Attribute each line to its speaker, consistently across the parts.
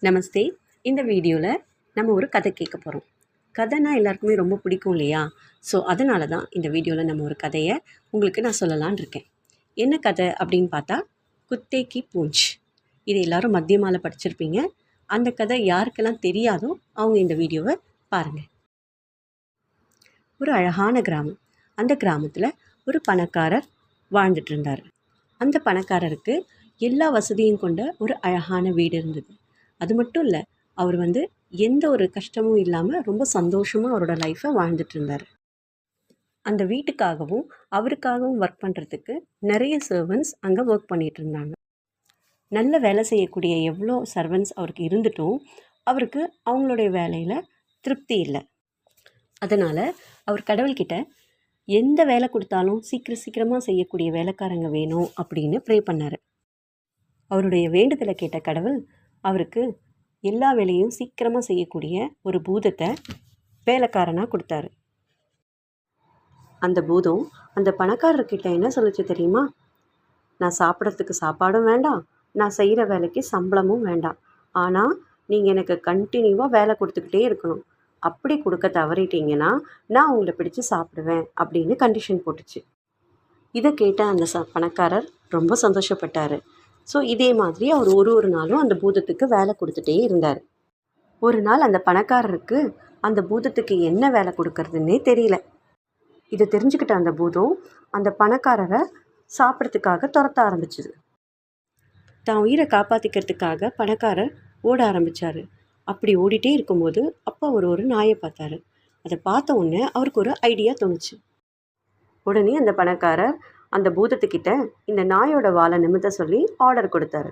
Speaker 1: நமஸ்தே. இந்த வீடியோவில் நம்ம ஒரு கதை கேட்க போகிறோம். கதைனா எல்லாருக்குமே ரொம்ப பிடிக்கும் இல்லையா? ஸோ அதனால தான் இந்த வீடியோவில் நம்ம ஒரு கதையை உங்களுக்கு நான் சொல்லலான் இருக்கேன். என்ன கதை அப்படின்னு பார்த்தா, குத்தே கி பூஞ்ச். இது எல்லோரும் மத்தியமால படிச்சிருப்பீங்க. அந்த கதை யாருக்கெல்லாம் தெரியாதோ அவங்க இந்த வீடியோவை பாருங்கள். ஒரு அழகான கிராமம். அந்த கிராமத்தில் ஒரு பணக்காரர் வாழ்ந்துட்டு இருந்தார். அந்த பணக்காரருக்கு எல்லா வசதியும் கொண்ட ஒரு அழகான வீடு இருந்தது. அது மட்டும் இல்லை, அவர் எந்த ஒரு கஷ்டமும் இல்லாமல் ரொம்ப சந்தோஷமாக அவரோட லைஃப்பை வாழ்ந்துட்டு இருந்தார். அந்த வீட்டுக்காகவும் அவருக்காகவும் ஒர்க் பண்ணுறதுக்கு நிறைய சர்வன்ட்ஸ் அங்கே ஒர்க் பண்ணிகிட்டு இருந்தாங்க. நல்ல வேலை செய்யக்கூடிய எவ்வளோ சர்வன்ட்ஸ் அவருக்கு இருந்துட்டும் அவருக்கு அவங்களுடைய வேலையில் திருப்தி இல்லை. அதனால் அவர் கடவுள்கிட்ட எந்த வேலை கொடுத்தாலும் சீக்கிரமாக செய்யக்கூடிய வேலைக்காரங்க வேணும் அப்படின்னு ப்ரே பண்ணார். அவருடைய வேண்டுதலை கேட்ட கடவுள் அவருக்கு எல்லா வேலையும் சீக்கிரமாக செய்யக்கூடிய ஒரு பூதத்தை வேலைக்காரனாக கொடுத்தாரு. அந்த பூதம் அந்த பணக்காரர்கிட்ட என்ன சொல்லிச்சு தெரியுமா? நான் சாப்பிட்றதுக்கு சாப்பாடும் வேண்டாம், நான் செய்கிற வேலைக்கு சம்பளமும் வேண்டாம், ஆனால் நீங்கள் எனக்கு கண்டினியூவாக வேலை கொடுத்துக்கிட்டே இருக்கணும். அப்படி கொடுக்க தவறிட்டீங்கன்னா நான் உங்களை பிடிச்சி சாப்பிடுவேன் அப்படின்னு கண்டிஷன் போட்டுச்சு. இதை கேட்ட அந்த பணக்காரர் ரொம்ப சந்தோஷப்பட்டார். ஸோ இதே மாதிரி அவர் ஒரு நாளும் அந்த பூதத்துக்கு வேலை கொடுத்துட்டே இருந்தார். ஒரு நாள் அந்த பணக்காரருக்கு அந்த பூதத்துக்கு என்ன வேலை கொடுக்கறதுன்னே தெரியல. இதை தெரிஞ்சுக்கிட்ட அந்த பூதம் அந்த பணக்காரரை சாப்பிட்றதுக்காக துரத்த ஆரம்பிச்சுது. தான் உயிரை காப்பாற்றிக்கிறதுக்காக பணக்காரர் ஓட ஆரம்பித்தார். அப்படி ஓடிட்டே இருக்கும்போது அப்போ அவர் ஒரு நாயை பார்த்தாரு. அதை பார்த்த உடனே அவருக்கு ஒரு ஐடியா தோணுச்சு. உடனே அந்த பணக்காரர் அந்த பூதத்துக்கிட்ட இந்த நாயோட வாலை நிமித்த சொல்லி ஆர்டர் கொடுத்தாரு.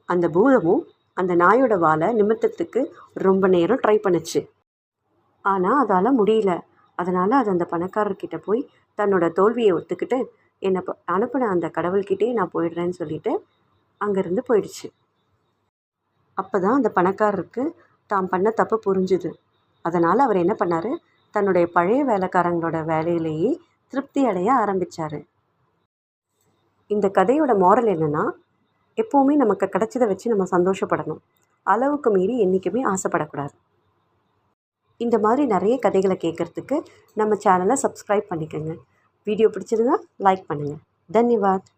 Speaker 1: அந்த பூதமும் அந்த நாயோட வாலை நிமித்தத்துக்கு ரொம்ப நேரம் ட்ரை பண்ணுச்சு. ஆனால் அதால் முடியல. அதனால் அது அந்த பணக்காரர்கிட்ட போய் தன்னோட தோல்வியை ஒத்துக்கிட்டு என்னை அனுப்பின அந்த கடவுள்கிட்டே நான் போயிடுறேன்னு சொல்லிட்டு அங்கேருந்து போயிடுச்சு. அப்போ தான் அந்த பணக்காரருக்கு தான் பண்ண தப்பு புரிஞ்சுது. அதனால் அவர் என்ன பண்ணார், தன்னுடைய பழைய வேலைக்காரங்களோட வேலையிலேயே திருப்தி அடைய ஆரம்பித்தார். இந்த கதையோட மாரல் என்னென்னா, எப்போவுமே நமக்கு கிடைச்சதை வச்சு நம்ம சந்தோஷப்படணும். அளவுக்கு மீறி என்றைக்குமே ஆசைப்படக்கூடாது. இந்த மாதிரி நிறைய கதைகளை கேட்குறதுக்கு நம்ம சேனலை சப்ஸ்கிரைப் பண்ணிக்கோங்க. வீடியோ பிடிச்சிருந்தா லைக் பண்ணுங்கள். தன்யவாத்.